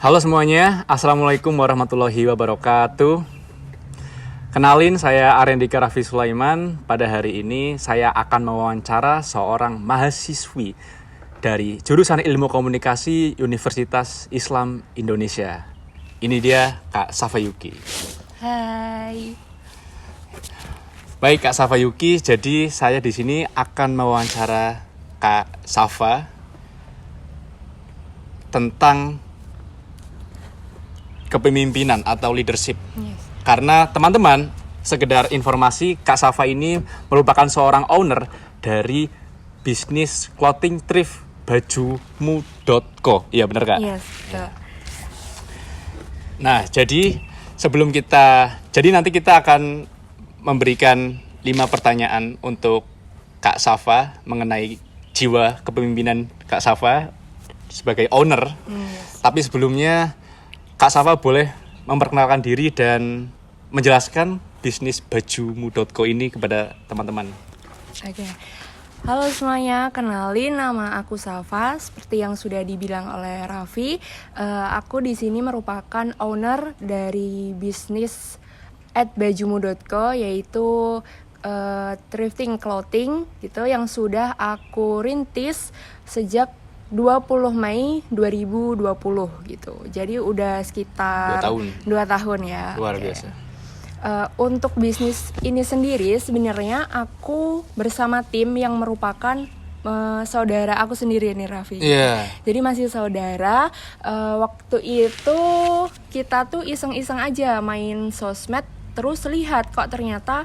Halo semuanya, Assalamualaikum warahmatullahi wabarakatuh. Kenalin, saya Arendika Raffi Sulaiman. Pada hari ini saya akan mewawancara seorang mahasiswi dari jurusan Ilmu Komunikasi Universitas Islam Indonesia. Ini dia Kak Safayuki. Hai. Baik Kak Safayuki, jadi saya di sini akan mewawancara Kak Safa tentang kepemimpinan atau leadership. Yes. Karena teman-teman, sekedar informasi, Kak Safa ini merupakan seorang owner dari bisnis clothing thrift bajumu.co. Iya benar Kak? Yes, betul. Nah, jadi nanti kita akan memberikan 5 pertanyaan untuk Kak Safa mengenai jiwa kepemimpinan Kak Safa sebagai owner. Yes. Tapi sebelumnya Kak Safa boleh memperkenalkan diri dan menjelaskan bisnis bajumu.co ini kepada teman-teman. Oke. Halo semuanya, kenalin nama aku Safa. Seperti yang sudah dibilang oleh Raffi, aku di sini merupakan owner dari bisnis @bajumu.co, yaitu thrifting clothing gitu yang sudah aku rintis sejak 20 Mei 2020 gitu. Jadi udah sekitar 2 tahun ya. Luar biasa. Untuk bisnis ini sendiri sebenarnya aku bersama tim yang merupakan saudara aku sendiri nih Raffi. Iya. Jadi masih saudara. Waktu itu kita tuh iseng-iseng aja main sosmed, terus lihat kok ternyata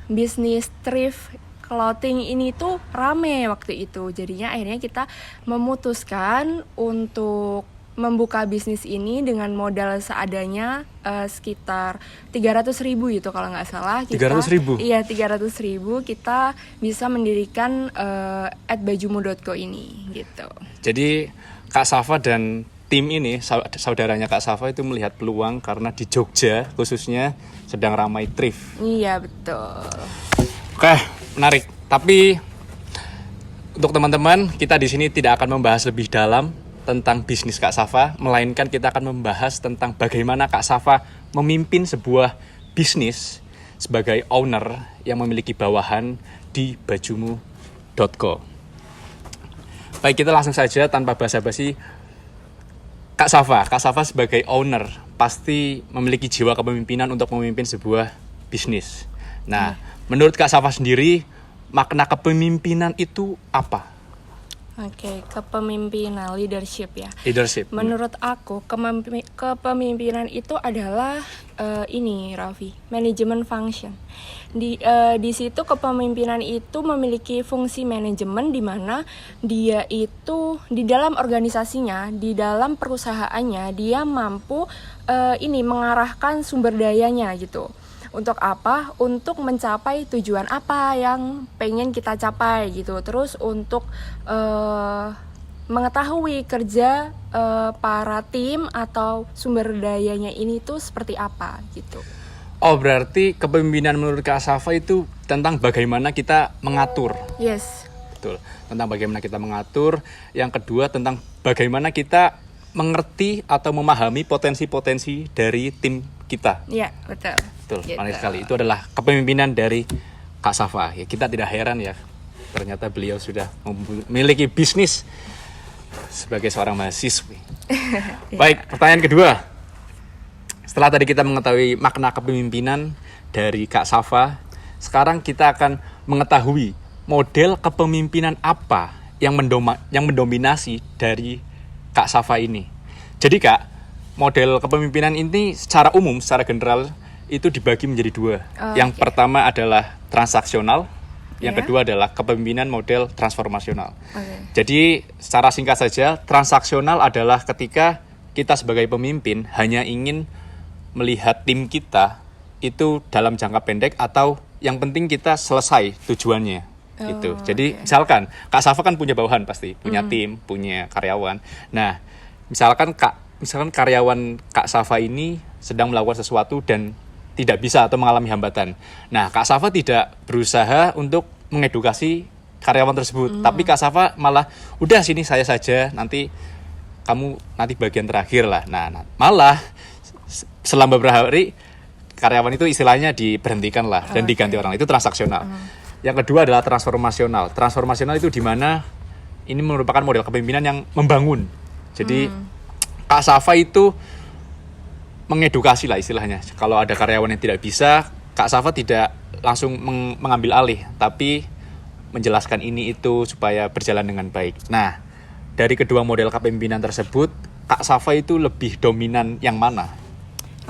bisnis thrift clothing ini tuh rame waktu itu. Jadinya akhirnya kita memutuskan untuk membuka bisnis ini dengan modal seadanya, sekitar 300.000 gitu kalau nggak salah. 300.000? Iya, 300.000 kita bisa mendirikan @bajumu.co ini gitu. Jadi Kak Safa dan tim ini, saudaranya Kak Safa itu melihat peluang karena di Jogja khususnya sedang ramai thrift. Iya, betul. Oke, menarik. Tapi untuk teman-teman, kita di sini tidak akan membahas lebih dalam tentang bisnis Kak Safa, melainkan kita akan membahas tentang bagaimana Kak Safa memimpin sebuah bisnis sebagai owner yang memiliki bawahan di bajumu.co. Baik, kita langsung saja tanpa basa-basi. Kak Safa sebagai owner pasti memiliki jiwa kepemimpinan untuk memimpin sebuah bisnis. Nah, menurut Kak Safa sendiri, makna kepemimpinan itu apa? Oke, kepemimpinan, leadership ya. Leadership. Menurut aku, kepemimpinan itu adalah ini, Raffi, manajemen function. Di situ kepemimpinan itu memiliki fungsi manajemen, di mana dia itu di dalam organisasinya, di dalam perusahaannya, dia mampu mengarahkan sumber dayanya gitu. Untuk apa? Untuk mencapai tujuan apa yang pengen kita capai gitu. Terus untuk mengetahui kerja para tim atau sumber dayanya ini tuh seperti apa gitu. Oh, berarti kepemimpinan menurut Kak Safa itu tentang bagaimana kita mengatur. Yes. Betul. Tentang bagaimana kita mengatur. Yang kedua tentang bagaimana kita mengerti atau memahami potensi-potensi dari tim kita. Iya, betul. Betul, gitu. menarik sekali. Itu adalah kepemimpinan dari Kak Safa. Ya, kita tidak heran ya, ternyata beliau sudah memiliki bisnis sebagai seorang mahasiswi. Baik, pertanyaan kedua. Setelah tadi kita mengetahui makna kepemimpinan dari Kak Safa, sekarang kita akan mengetahui model kepemimpinan apa yang mendominasi dari Kak Safa ini. Jadi Kak, model kepemimpinan ini secara umum, secara general itu dibagi menjadi 2. Yang pertama adalah transaksional, yang kedua adalah kepemimpinan model transformasional. Jadi secara singkat saja, transaksional adalah ketika kita sebagai pemimpin hanya ingin melihat tim kita itu dalam jangka pendek atau yang penting kita selesai tujuannya. Gitu. Jadi misalkan Kak Safa kan punya bawahan pasti, punya tim, punya karyawan. Nah, misalkan karyawan Kak Safa ini sedang melakukan sesuatu dan tidak bisa atau mengalami hambatan. Nah, Kak Safa tidak berusaha untuk mengedukasi karyawan tersebut, tapi Kak Safa malah udah sini saya saja, nanti kamu nanti bagian terakhir lah. Nah malah selama beberapa hari karyawan itu istilahnya diberhentikan lah dan diganti orang. Itu transaksional. Yang kedua adalah transformasional. Transformasional itu di mana ini merupakan model kepemimpinan yang membangun. Jadi Kak Safa itu mengedukasi lah istilahnya. Kalau ada karyawan yang tidak bisa, Kak Safa tidak langsung mengambil alih, tapi menjelaskan ini itu supaya berjalan dengan baik. Nah, dari kedua model kepemimpinan tersebut, Kak Safa itu lebih dominan yang mana?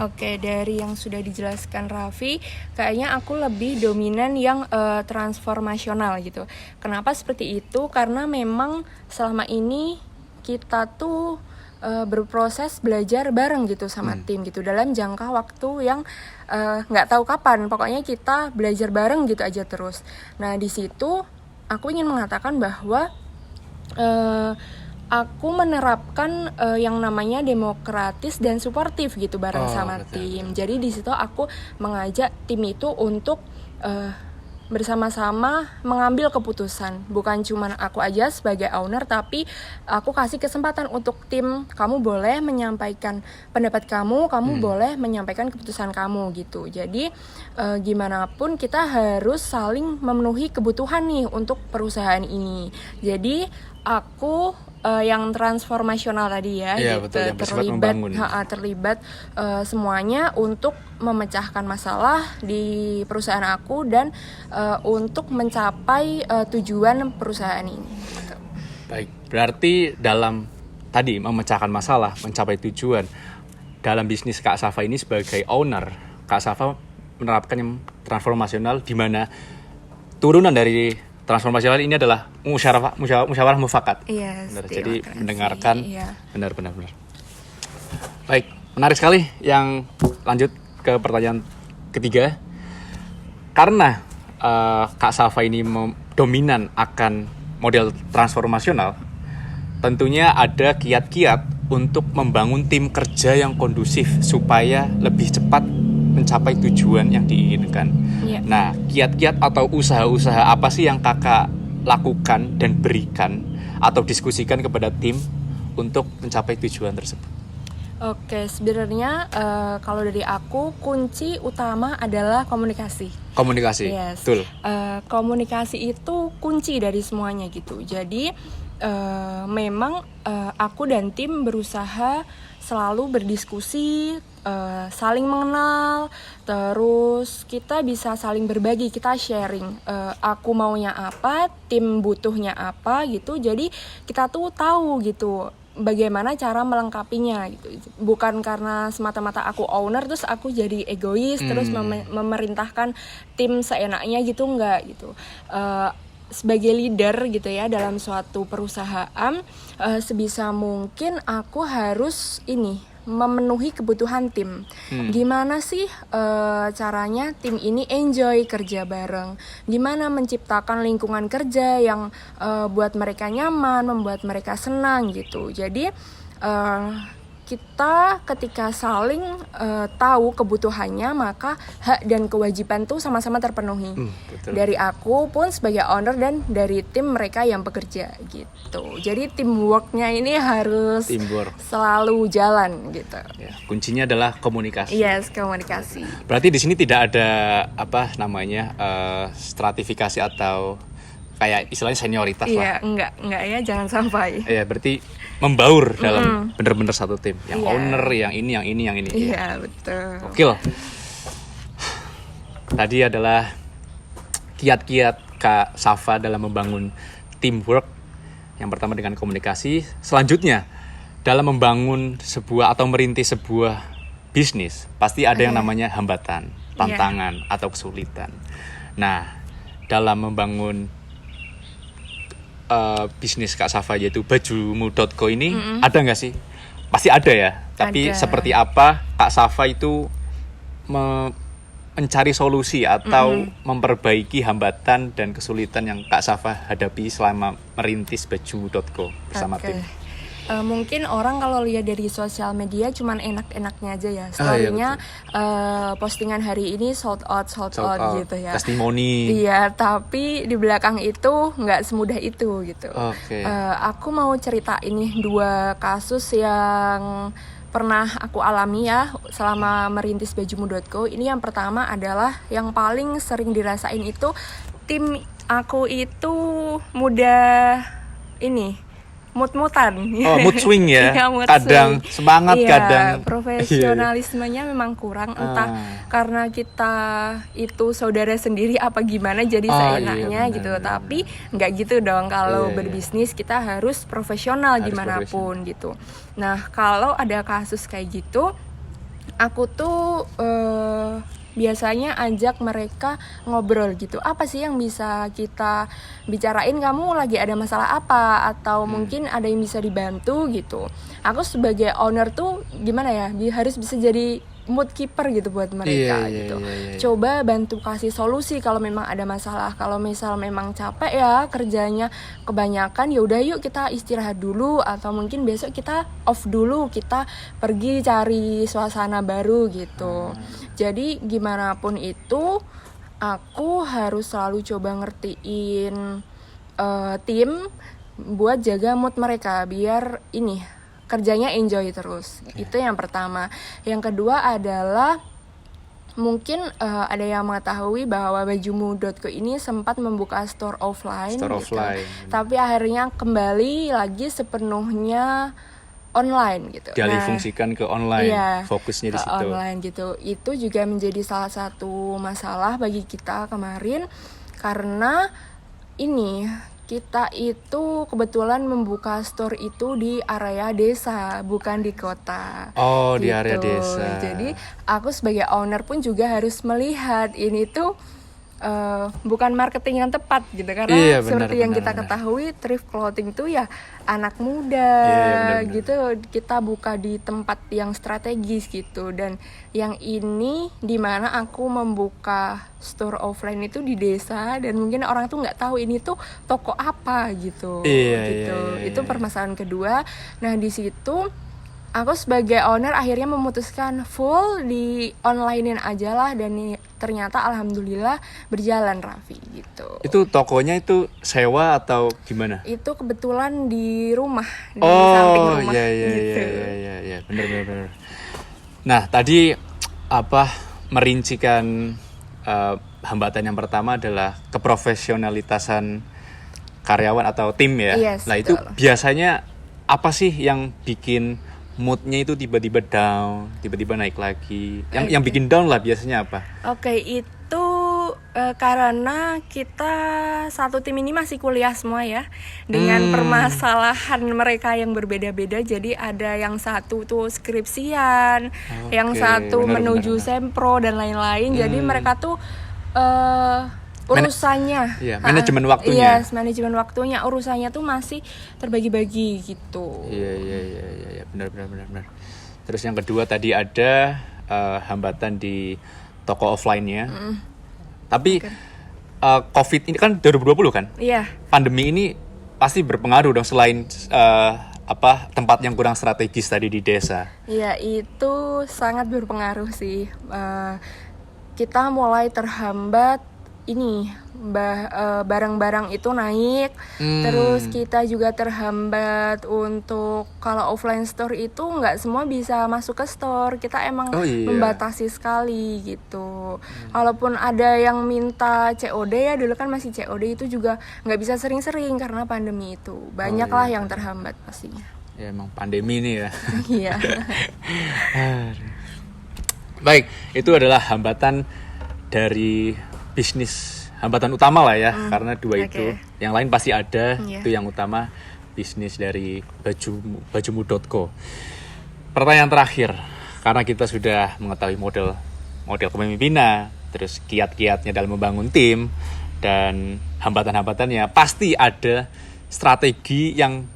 Oke, dari yang sudah dijelaskan Raffi, kayaknya aku lebih dominan yang transformasional gitu. Kenapa seperti itu? Karena memang selama ini kita tuh berproses belajar bareng gitu sama tim gitu dalam jangka waktu yang nggak tahu kapan. Pokoknya kita belajar bareng gitu aja terus. Nah di situ aku ingin mengatakan bahwa aku menerapkan yang namanya demokratis dan suportif gitu bareng sama tim. Jadi di situ aku mengajak tim itu untuk bersama-sama mengambil keputusan. Bukan cuma aku aja sebagai owner, tapi aku kasih kesempatan untuk tim. Kamu boleh menyampaikan pendapat kamu boleh menyampaikan keputusan kamu gitu. Jadi gimana pun kita harus saling memenuhi kebutuhan nih untuk perusahaan ini. Jadi aku yang transformasional tadi ya, iya, gitu, betul, terlibat semuanya untuk memecahkan masalah di perusahaan aku dan untuk mencapai tujuan perusahaan ini. Gitu. Baik, berarti dalam tadi memecahkan masalah, mencapai tujuan dalam bisnis Kak Safa ini sebagai owner, Kak Safa menerapkan yang transformasional di mana turunan dari transformasional ini adalah musyawarah mufakat. Yes, jadi mendengarkan. Iya. Benar. Baik, menarik sekali. Yang lanjut ke pertanyaan ketiga. Karena Kak Safa ini dominan akan model transformasional, tentunya ada kiat-kiat untuk membangun tim kerja yang kondusif supaya lebih cepat mencapai tujuan yang diinginkan. Yeah. Nah, kiat-kiat atau usaha-usaha apa sih yang kakak lakukan dan berikan atau diskusikan kepada tim untuk mencapai tujuan tersebut? Oke, sebenarnya kalau dari aku kunci utama adalah komunikasi. Komunikasi, yes. Betul. Komunikasi itu kunci dari semuanya gitu. Jadi memang aku dan tim berusaha selalu berdiskusi, saling mengenal, terus kita bisa saling berbagi, kita sharing. Aku maunya apa, tim butuhnya apa gitu. Jadi kita tuh tahu gitu bagaimana cara melengkapinya gitu. Bukan karena semata-mata aku owner terus aku jadi egois terus memerintahkan tim seenaknya gitu, enggak gitu. Sebagai leader gitu ya dalam suatu perusahaan, sebisa mungkin aku harus memenuhi kebutuhan tim. Gimana sih caranya tim ini enjoy kerja bareng? Gimana menciptakan lingkungan kerja yang buat mereka nyaman, membuat mereka senang gitu. Jadi kita ketika saling tahu kebutuhannya, maka hak dan kewajiban tuh sama-sama terpenuhi. Betul. Dari aku pun sebagai owner dan dari tim mereka yang bekerja gitu. Jadi teamworknya ini harus selalu jalan gitu. Ya, kuncinya adalah komunikasi. Yes, komunikasi. Berarti di sini tidak ada stratifikasi atau kayak istilahnya senioritas lah. Iya, enggak ya, jangan sampai. Iya, berarti membaur dalam benar-benar satu tim. Yang owner, yang ini. Iya, betul. Oke. Tadi adalah kiat-kiat Kak Safa dalam membangun teamwork. Yang pertama dengan komunikasi. Selanjutnya, dalam membangun sebuah atau merintis sebuah bisnis, pasti ada yang namanya hambatan, tantangan, atau kesulitan. Nah, dalam membangun bisnis Kak Safa yaitu bajumu.co ini ada nggak sih? Pasti ada ya. Tapi seperti apa Kak Safa itu mencari solusi atau memperbaiki hambatan dan kesulitan yang Kak Safa hadapi selama merintis baju.co bersama tim? mungkin orang kalau lihat dari sosial media cuman enak-enaknya aja ya. Story-nya postingan hari ini sold out gitu ya. Testimoni. Iya, tapi di belakang itu nggak semudah itu gitu. Oke. Aku mau cerita ini 2 kasus yang pernah aku alami ya selama merintis bajumu.co. Ini yang pertama adalah yang paling sering dirasain itu tim aku itu mudah mut-mutan. Oh, mood swing ya. Iya, mood kadang swing. semangat, Iya, kadang profesionalismenya memang kurang, entah karena kita itu saudara sendiri apa gimana jadi seenaknya benar, gitu. benar. Tapi nggak gitu dong, kalau Iya, berbisnis kita harus profesional dimanapun gitu. Nah, kalau ada kasus kayak gitu, aku tuh biasanya ajak mereka ngobrol gitu. Apa sih yang bisa kita bicarain? Kamu lagi ada masalah apa? Atau mungkin ada yang bisa dibantu gitu. Aku sebagai owner tuh gimana ya? Harus bisa jadi mood keeper gitu buat mereka gitu. Coba bantu kasih solusi kalau memang ada masalah. Kalau misal memang capek ya kerjanya kebanyakan, ya udah yuk kita istirahat dulu, atau mungkin besok kita off dulu, kita pergi cari suasana baru gitu. Jadi gimana pun itu aku harus selalu coba ngertiin tim buat jaga mood mereka biar kerjanya enjoy terus. Itu yang pertama. Yang kedua adalah mungkin ada yang mengetahui bahwa bajumu.co ini sempat membuka store offline. Tapi akhirnya kembali lagi sepenuhnya online gitu. Dialihfungsikan ke online, iya, fokusnya di situ. Online gitu. Itu juga menjadi salah satu masalah bagi kita kemarin karena kita itu kebetulan membuka store itu di area desa, bukan di kota. Oh, gitu. di area desa. Jadi aku sebagai owner pun juga harus melihat ini tuh bukan marketing yang tepat gitu, karena seperti yang kita ketahui thrift clothing tuh ya anak muda gitu, kita buka di tempat yang strategis gitu. Dan yang ini dimana aku membuka store offline itu di desa dan mungkin orang tuh nggak tahu ini tuh toko apa gitu. Itu permasalahan kedua. Nah di situ aku sebagai owner akhirnya memutuskan full di onlinein aja lah, dan ternyata alhamdulillah berjalan, Raffi gitu. Itu tokonya itu sewa atau gimana? Itu kebetulan di rumah, di samping rumah. Iya, benar. Nah, tadi merincikan hambatan yang pertama adalah keprofesionalitasan karyawan atau tim ya. Yes, nah, itu biasanya apa sih yang bikin moodnya itu tiba-tiba down, tiba-tiba naik lagi? Yang bikin down lah biasanya apa? Itu karena kita satu tim ini masih kuliah semua ya, dengan permasalahan mereka yang berbeda-beda. Jadi ada yang satu tuh skripsian, yang satu menuju sempro dan lain-lain. Jadi mereka tuh urusannya, manajemen waktunya. Manajemen waktunya, urusannya tuh masih terbagi-bagi gitu. Iya, benar. Terus yang kedua tadi ada hambatan di toko offline-nya. Tapi COVID ini kan 2020 kan? Iya. Pandemi ini pasti berpengaruh dong, selain tempat yang kurang strategis tadi di desa. Iya, itu sangat berpengaruh sih. Kita mulai terhambat barang-barang itu naik, terus kita juga terhambat untuk kalau offline store itu nggak semua bisa masuk ke store, kita emang membatasi sekali gitu. Walaupun ada yang minta COD ya, dulu kan masih COD, itu juga nggak bisa sering-sering karena pandemi itu, banyak lah yang terhambat pastinya. Ya emang pandemi ini ya. Iya. Baik, itu adalah hambatan dari bisnis, hambatan utama lah ya, karena dua itu. Yang lain pasti ada, itu yang utama bisnis dari bajumu.co. Pertanyaan terakhir, karena kita sudah mengetahui model kepemimpinan, terus kiat-kiatnya dalam membangun tim, dan hambatan-hambatannya, pasti ada strategi yang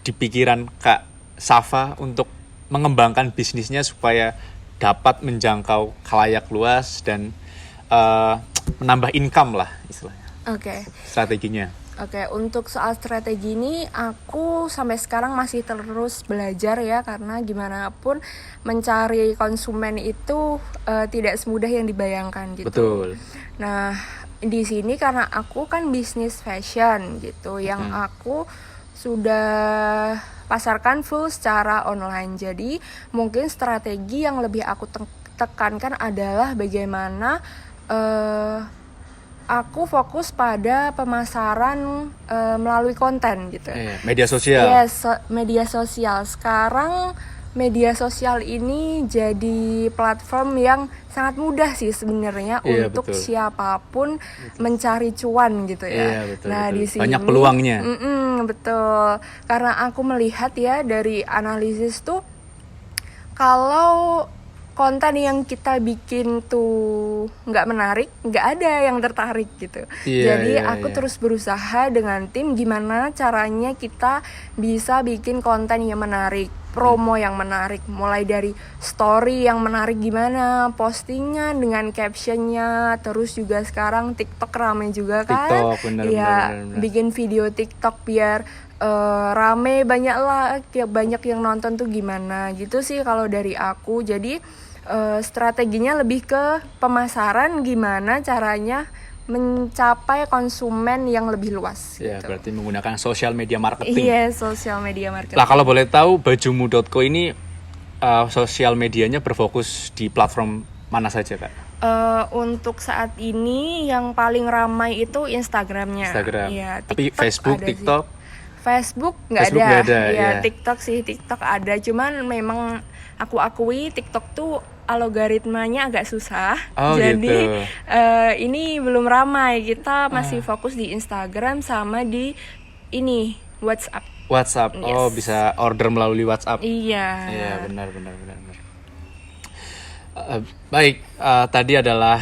di pikiran Kak Safa untuk mengembangkan bisnisnya supaya dapat menjangkau khalayak luas dan menambah income lah istilahnya. Oke. Strateginya. Oke, untuk soal strategi ini aku sampai sekarang masih terus belajar ya, karena gimana pun mencari konsumen itu tidak semudah yang dibayangkan gitu. Betul. Nah, di sini karena aku kan bisnis fashion gitu, yang aku sudah pasarkan full secara online. Jadi mungkin strategi yang lebih aku tekankan adalah bagaimana aku fokus pada pemasaran melalui konten gitu. Media sosial. Yes, media sosial. Sekarang media sosial ini jadi platform yang sangat mudah sih sebenarnya untuk betul. siapapun mencari cuan gitu ya. Betul, nah, betul. di sini Banyak peluangnya. Betul. Karena aku melihat ya dari analisis tuh, kalau konten yang kita bikin tuh nggak menarik, nggak ada yang tertarik gitu. Jadi aku terus berusaha dengan tim gimana caranya kita bisa bikin konten yang menarik, promo yang menarik, mulai dari story yang menarik gimana, postingnya dengan captionnya, terus juga sekarang TikTok rame juga kan. TikTok, bener. Bikin video TikTok biar rame, banyak yang nonton tuh gimana gitu sih kalau dari aku. Jadi strateginya lebih ke pemasaran, gimana caranya mencapai konsumen yang lebih luas. Ya, gitu. berarti menggunakan social media marketing. Iya, social media marketing. Lah kalau boleh tahu, bajumu.co ini sosial medianya berfokus di platform mana saja, Kak? Untuk saat ini yang paling ramai itu Instagramnya. Instagram. Ya, tapi Facebook, TikTok? Facebook nggak ada. Ya, TikTok ada. Cuman memang aku akui TikTok tuh algoritmanya agak susah. Jadi ini belum ramai. Kita masih fokus di Instagram sama di ini WhatsApp. Yes. Bisa order melalui WhatsApp. Iya. Iya, benar. Baik, tadi adalah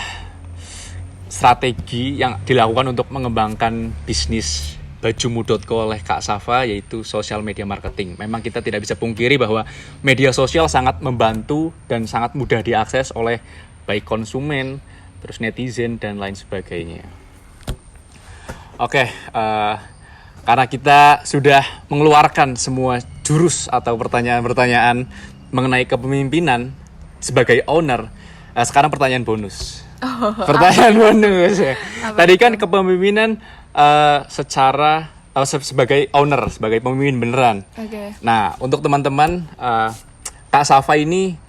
strategi yang dilakukan untuk mengembangkan bisnis bajumu.co oleh Kak Safa, yaitu social media marketing. Memang kita tidak bisa pungkiri bahwa media sosial sangat membantu dan sangat mudah diakses oleh baik konsumen, terus netizen, dan lain sebagainya. Oke, karena kita sudah mengeluarkan semua jurus atau pertanyaan-pertanyaan mengenai kepemimpinan sebagai owner, sekarang pertanyaan bonus. Pertanyaan bonus ya. Tadi kan kepemimpinan sebagai owner, sebagai pemimpin beneran. Nah, untuk teman-teman, Kak Safa ini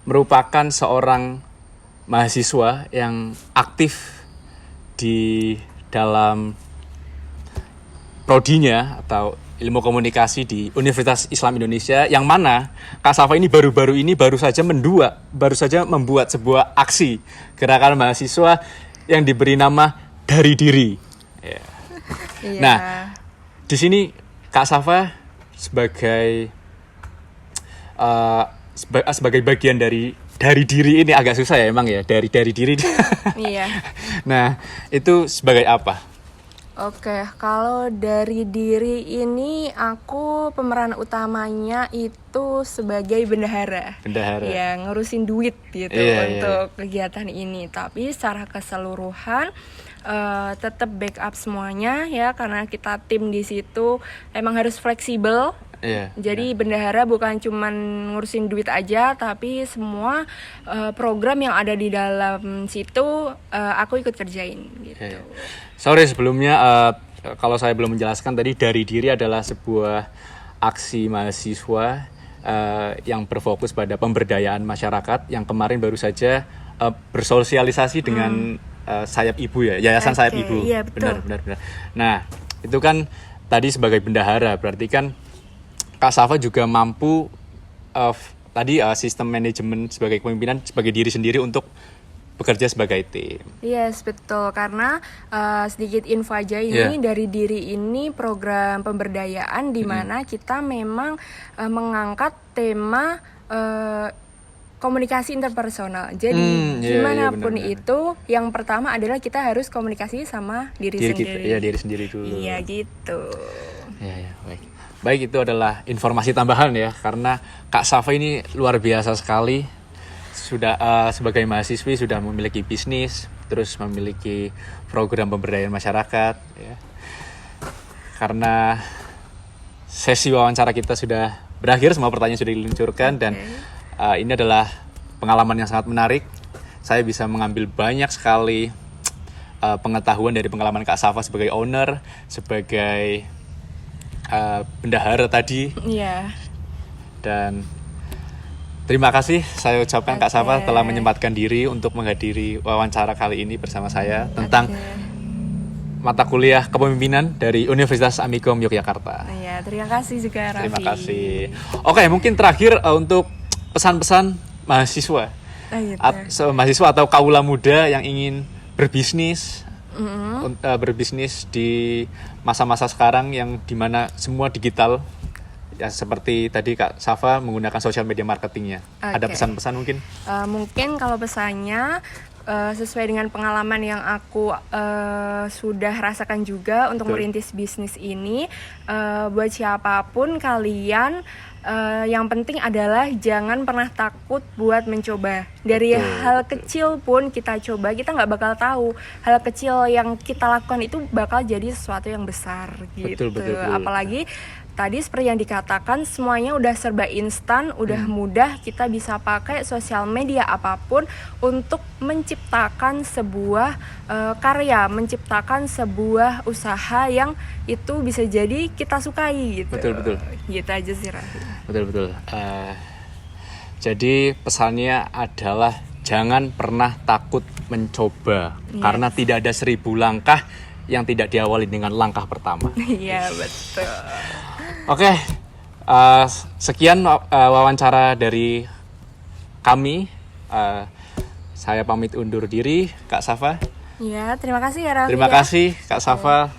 merupakan seorang mahasiswa yang aktif di dalam prodinya atau ilmu komunikasi di Universitas Islam Indonesia, yang mana Kak Safa ini baru saja membuat sebuah aksi gerakan mahasiswa yang diberi nama Dari Diri. Yeah. Nah, di sini Kak Safa sebagai bagian dari diri ini, agak susah ya emang ya, dari diri. Iya. Nah, itu sebagai apa? Oke, kalau dari diri ini aku pemeran utamanya itu sebagai bendahara. Ya, ngurusin duit gitu untuk kegiatan ini. Tapi secara keseluruhan tetap backup semuanya ya, karena kita tim di situ emang harus fleksibel. Jadi bendahara bukan cuman ngurusin duit aja, tapi semua program yang ada di dalam situ aku ikut kerjain gitu. Sorry sebelumnya, kalau saya belum menjelaskan tadi, Dari Diri adalah sebuah aksi mahasiswa yang berfokus pada pemberdayaan masyarakat, yang kemarin baru saja bersosialisasi dengan Sayap Ibu ya, Yayasan Sayap Ibu. Iya, betul. Benar. Nah, itu kan tadi sebagai bendahara, berarti kan Kak Safa juga mampu sistem manajemen sebagai kepemimpinan sebagai diri sendiri untuk bekerja sebagai tim. Yes, betul. Karena sedikit info aja ini, Dari Diri ini program pemberdayaan di mana kita memang mengangkat tema komunikasi interpersonal. Jadi gimana pun itu, yang pertama adalah kita harus komunikasi sama diri sendiri. Diri sendiri dulu. Iya, gitu. Iya, baik, itu adalah informasi tambahan ya, karena Kak Safa ini luar biasa sekali. Sudah sebagai mahasiswi sudah memiliki bisnis, terus memiliki program pemberdayaan masyarakat ya. karena sesi wawancara kita sudah berakhir, semua pertanyaan sudah diluncurkan dan ini adalah pengalaman yang sangat menarik. Saya bisa mengambil banyak sekali pengetahuan dari pengalaman Kak Safa sebagai owner, sebagai bendahara tadi. Iya. Dan terima kasih saya ucapkan Kak Safa telah menyempatkan diri untuk menghadiri wawancara kali ini bersama saya tentang mata kuliah kepemimpinan dari Universitas Amikom Yogyakarta. Iya, terima kasih juga Raffi. Terima kasih. Oke, mungkin terakhir untuk pesan-pesan mahasiswa. Mahasiswa atau kaula muda yang ingin berbisnis, berbisnis di masa-masa sekarang yang dimana semua digital. Ya seperti tadi Kak Safa menggunakan social media marketingnya. Ada pesan-pesan mungkin? Mungkin kalau pesannya sesuai dengan pengalaman yang aku sudah rasakan juga untuk merintis bisnis ini, buat siapapun kalian, yang penting adalah jangan pernah takut buat mencoba. Dari hal kecil pun kita coba, kita nggak bakal tahu hal kecil yang kita lakukan itu bakal jadi sesuatu yang besar gitu. Betul. Apalagi tadi seperti yang dikatakan, semuanya udah serba instan, udah mudah, kita bisa pakai sosial media apapun untuk menciptakan sebuah karya, menciptakan sebuah usaha yang itu bisa jadi kita sukai gitu. Betul. Gitu aja sih Raffi. Betul. Jadi pesannya adalah jangan pernah takut mencoba, karena tidak ada 1000 langkah yang tidak diawali dengan langkah pertama. Iya, betul. Oke, sekian wawancara dari kami. Saya pamit undur diri, Kak Safa. Ya, terima kasih ya Raffi. Terima kasih Kak Safa.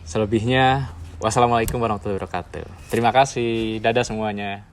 Selebihnya, wassalamualaikum warahmatullahi wabarakatuh. Terima kasih, dadah semuanya.